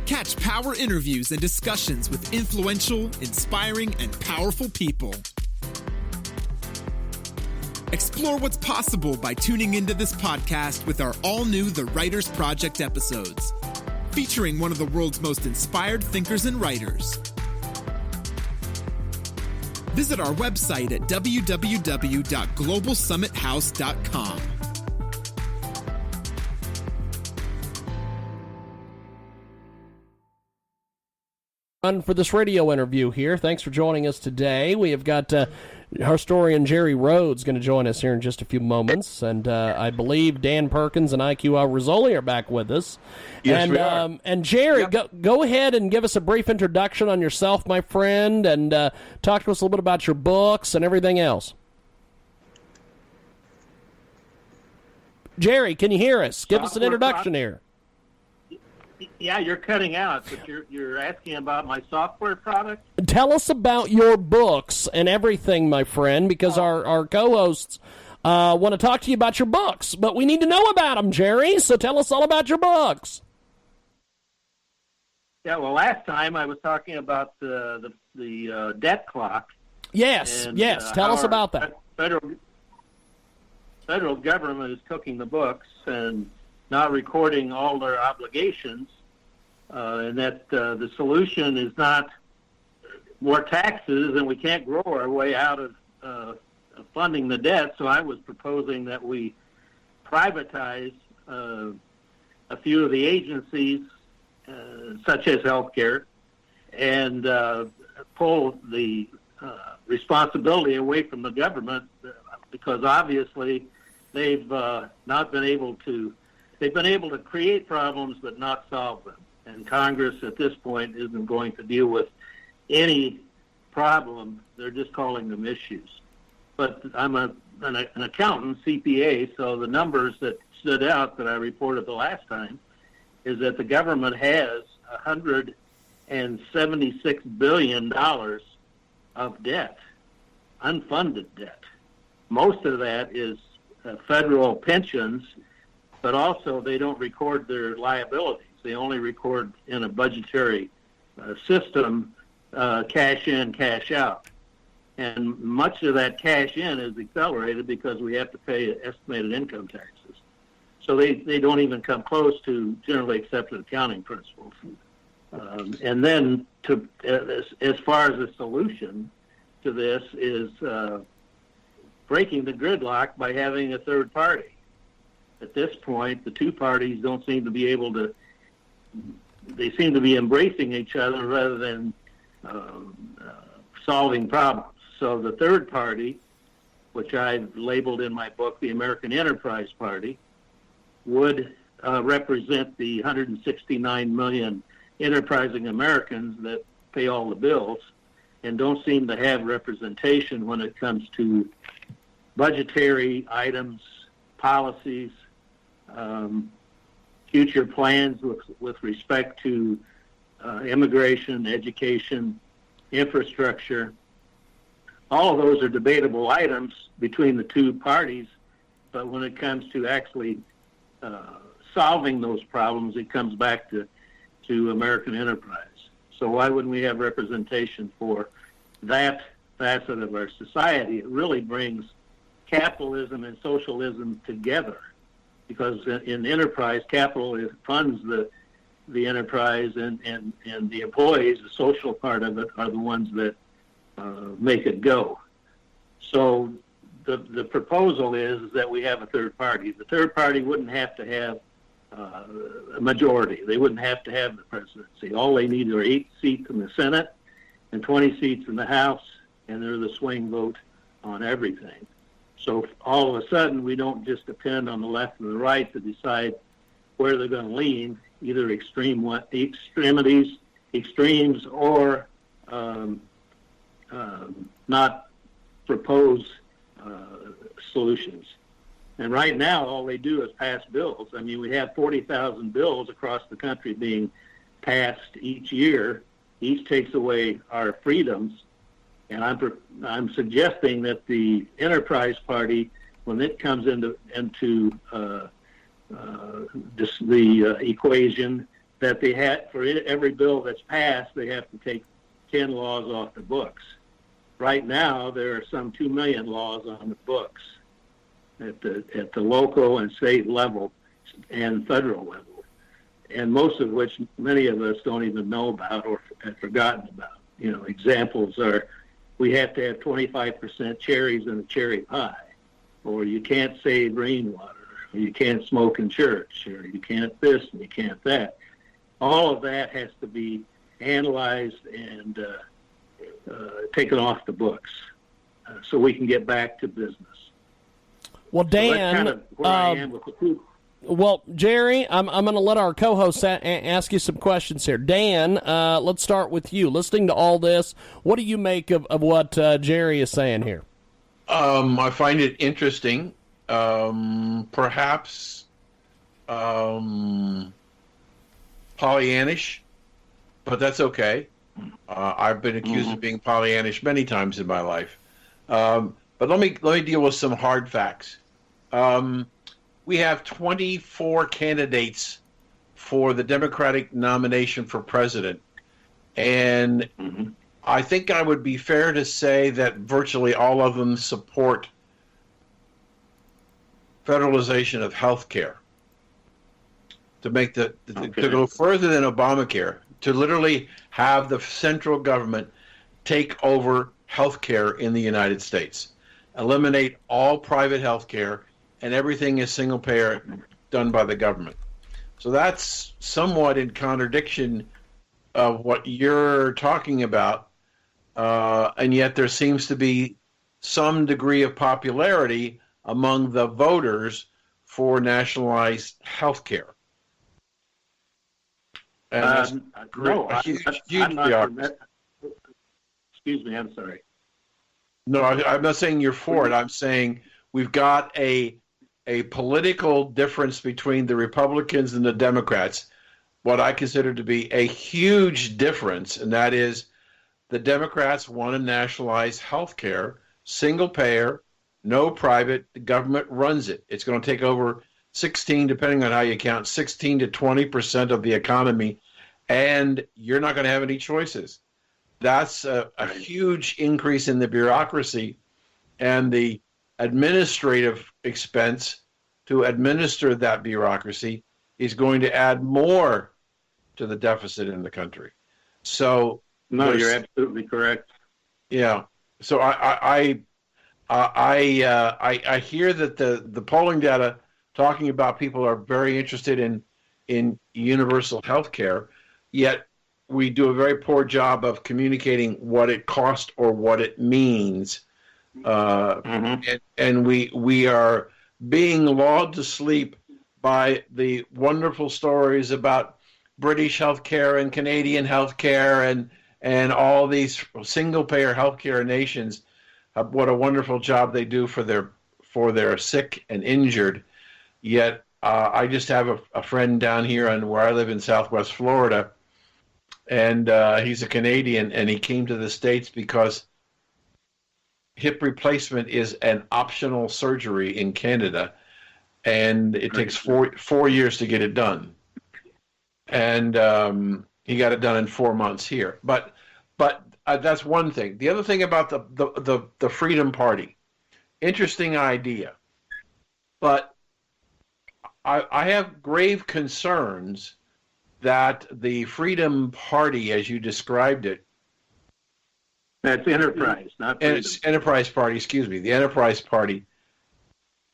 Catch power interviews and discussions with influential, inspiring, and powerful people. Explore what's possible by tuning into this podcast with our all-new The Writers Project episodes, featuring one of the world's most inspired thinkers and writers. Visit our website at www.globalsummithouse.com. For this radio interview here. Thanks for joining us today. We have got historian Jerry Rhoads going to join us here in just a few moments, and I believe Dan Perkins and IQL Rizzoli are back with us. Yes, we are. And Jerry, Yep. go ahead and give us a brief introduction on yourself, my friend, and talk to us a little bit about your books and everything else. Jerry, can you hear us? Give us an introduction here. Yeah, you're cutting out, but you're asking about my software product? Tell us about your books and everything, my friend, because our co-hosts want to talk to you about your books, but we need to know about them, Jerry, so tell us all about your books. Yeah, well, last time I was talking about the debt clock. Yes, and, yes, tell us about that. Federal government is cooking the books and not recording all their obligations, and that the solution is not more taxes, and we can't grow our way out of funding the debt. So I was proposing that we privatize a few of the agencies, such as healthcare, and pull the responsibility away from the government, because obviously they've not been able to. They've been able to create problems but not solve them. And Congress at this point isn't going to deal with any problem. They're just calling them issues. But I'm an accountant, CPA, so the numbers that stood out that I reported the last time is that the government has $176 billion of debt, unfunded debt. Most of that is federal pensions, but also they don't record their liabilities. They only record in a budgetary system, cash in, cash out. And much of that cash in is accelerated because we have to pay estimated income taxes. So they don't even come close to generally accepted accounting principles. And then as far as the solution to this is breaking the gridlock by having a third party. At this point, the two parties don't seem to be able to, they seem to be embracing each other rather than solving problems. So the third party, which I've labeled in my book the American Enterprise Party, would represent the 169 million enterprising Americans that pay all the bills and don't seem to have representation when it comes to budgetary items, policies, future plans with respect to immigration, education, infrastructure. All of those are debatable items between the two parties, but when it comes to actually solving those problems, it comes back to American enterprise. So why wouldn't we have representation for that facet of our society? It really brings capitalism and socialism together, because in enterprise, capital funds the enterprise, and the employees, the social part of it, are the ones that make it go. So the proposal is that we have a third party. The third party wouldn't have to have a majority. They wouldn't have to have the presidency. All they need are 8 seats in the Senate and 20 seats in the House, and they're the swing vote on everything. So all of a sudden, we don't just depend on the left and the right to decide where they're going to lean, either extremes, or not propose solutions. And right now, all they do is pass bills. I mean, we have 40,000 bills across the country being passed each year. Each takes away our freedoms. And I'm suggesting that the Enterprise Party, when it comes into the equation, that they had for every bill that's passed, they have to take 10 laws off the books. Right now, there are some 2 million laws on the books at the local and state level and federal level, and most of which many of us don't even know about or have forgotten about. You know, examples are we have to have 25% cherries in a cherry pie, or you can't save rainwater, or you can't smoke in church, or you can't this and you can't that. All of that has to be analyzed and taken off the books so we can get back to business. Well, Dan, so that's kind of where I am with the food. Well, Jerry, I'm going to let our co-hosts ask you some questions here. Dan, let's start with you. Listening to all this, what do you make of what Jerry is saying here? I find it interesting, perhaps Pollyannish, but that's okay. I've been accused of being Pollyannish many times in my life. But let me deal with some hard facts. We have 24 candidates for the Democratic nomination for president. And I think I would be fair to say that virtually all of them support federalization of health care, to make to go further than Obamacare, to literally have the central government take over health care in the United States, eliminate all private health care, and everything is single payer done by the government. So that's somewhat in contradiction of what you're talking about, and yet there seems to be some degree of popularity among the voters for nationalized health care. And huge bureaucracy. Excuse me, I'm sorry. No, I'm not saying you're for it. I'm saying we've got a political difference between the Republicans and the Democrats, what I consider to be a huge difference, and that is the Democrats want to nationalize health care, single payer, no private, the government runs it. It's going to take over 16, depending on how you count, 16 to 20% of the economy, and you're not going to have any choices. That's a huge increase in the bureaucracy and the administrative expense to administer that bureaucracy is going to add more to the deficit in the country. So no, you're absolutely correct. Yeah. So I hear that the polling data talking about people are very interested in universal health care, yet we do a very poor job of communicating what it costs or what it means. And we are being lulled to sleep by the wonderful stories about British healthcare and Canadian healthcare and all these single-payer healthcare nations. What a wonderful job they do for their sick and injured. Yet I just have a friend down here where I live in Southwest Florida, and he's a Canadian, and he came to the States because hip replacement is an optional surgery in Canada, and it takes four years to get it done. And he got it done in 4 months here. But that's one thing. The other thing about the Freedom Party, interesting idea. But I have grave concerns that the Freedom Party, as you described it, that's Enterprise, not Freedom. It's Enterprise Party, excuse me. The Enterprise Party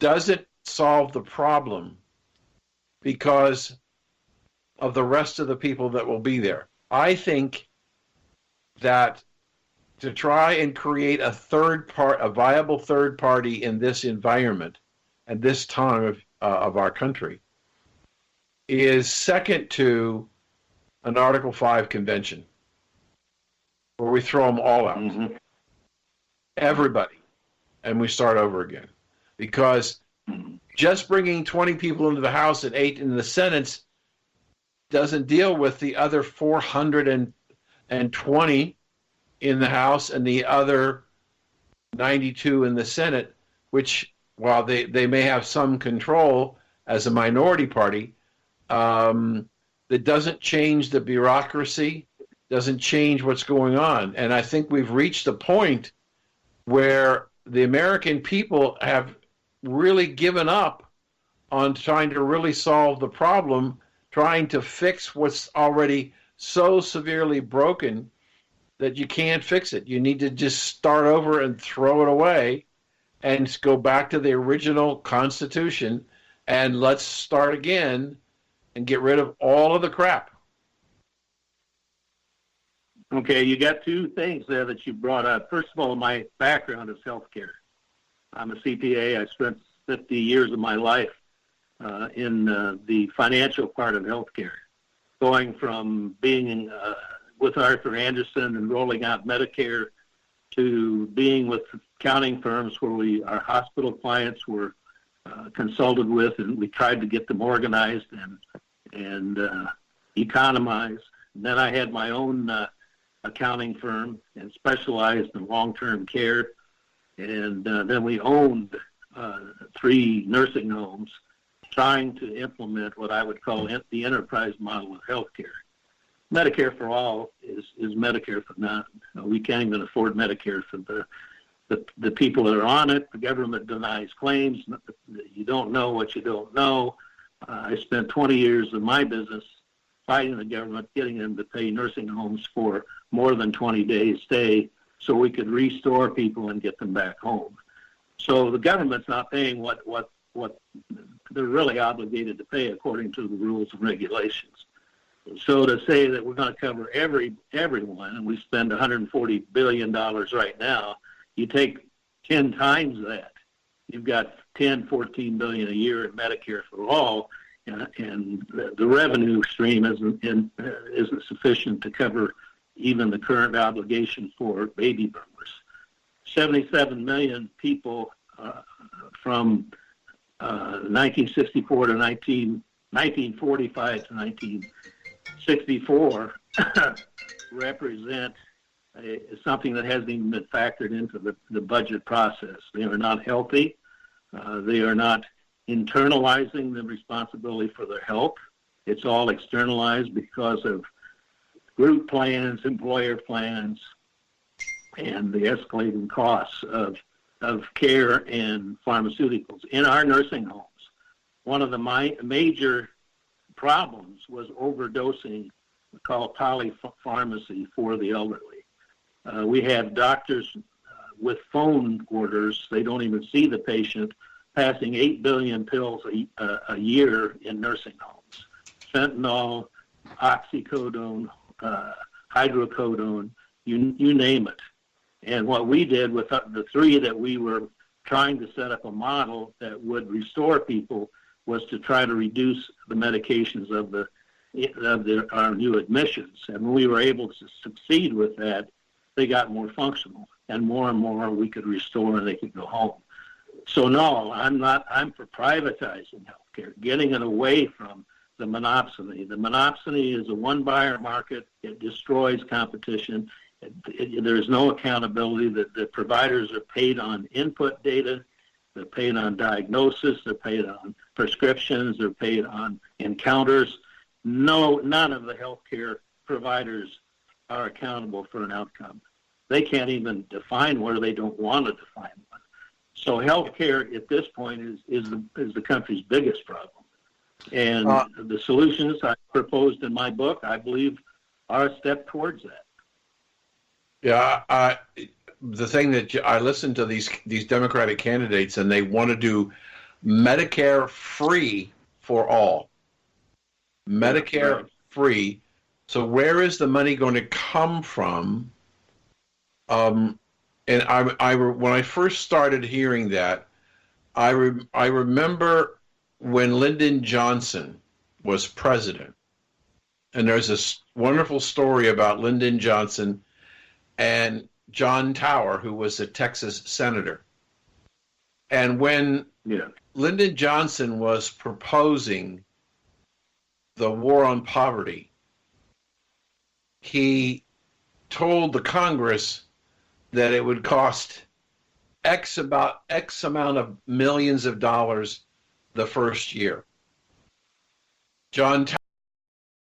doesn't solve the problem because of the rest of the people that will be there. I think that to try and create a viable third party in this environment and this time of our country is second to an Article 5 convention where we throw them all out. Everybody. And we start over again. Because just bringing 20 people into the House and 8 in the Senate doesn't deal with the other 420 in the House and the other 92 in the Senate, which, while they may have some control as a minority party, the that doesn't change the bureaucracy, doesn't change what's going on. And I think we've reached a point where the American people have really given up on trying to really solve the problem, trying to fix what's already so severely broken that you can't fix it. You need to just start over and throw it away and go back to the original Constitution and let's start again and get rid of all of the crap. Okay, you got two things there that you brought up. First of all, my background is healthcare. I'm a CPA. I spent 50 years of my life in the financial part of healthcare, going from being with Arthur Andersen and rolling out Medicare to being with accounting firms where our hospital clients were consulted with, and we tried to get them organized and economize. And then I had my own accounting firm and specialized in long-term care. And then we owned 3 nursing homes trying to implement what I would call the enterprise model of healthcare. Medicare for all is Medicare for none. We can't even afford Medicare for the people that are on it. The government denies claims. You don't know what you don't know. I spent 20 years of my business fighting the government, getting them to pay nursing homes for more than 20 days stay so we could restore people and get them back home. So the government's not paying what they're really obligated to pay according to the rules and regulations. So to say that we're going to cover everyone, and we spend $140 billion right now, you take 10 times that, you've got 10, 14 billion a year in Medicare for all, and the revenue stream isn't sufficient to cover even the current obligation for baby boomers. 77 million people from 1964 to 1945 to 1964 represent something that hasn't even been factored into the budget process. They are not healthy. They are not internalizing the responsibility for their health. It's all externalized because of group plans, employer plans, and the escalating costs of care and pharmaceuticals. In our nursing homes, one of the major problems was overdosing, called polypharmacy for the elderly. We have doctors with phone orders. They don't even see the patient, passing 8 billion pills a year in nursing homes. Fentanyl, oxycodone, hydrocodone, you name it. And what we did with the 3 that we were trying to set up a model that would restore people was to try to reduce the medications of our new admissions. And when we were able to succeed with that, they got more functional, and more we could restore and they could go home. So no, I'm for privatizing healthcare, getting it away from the monopsony. The monopsony is a one-buyer market. It destroys competition. There's no accountability. The providers are paid on input data. They're paid on diagnosis. They're paid on prescriptions. They're paid on encounters. None of the healthcare providers are accountable for an outcome. They can't even define where they don't want to define one. So healthcare at this point is the country's biggest problem. And the solutions I proposed in my book, I believe, are a step towards that. Yeah, the thing that I listen to these Democratic candidates, and they want to do Medicare free for all. Medicare right. Free. So where is the money going to come from? And when I first started hearing that, I remember when Lyndon Johnson was president, and there's this wonderful story about Lyndon Johnson and John Tower, who was a Texas senator. And when Lyndon Johnson was proposing the war on poverty, he told the Congress that it would cost X amount of millions of dollars the first year. John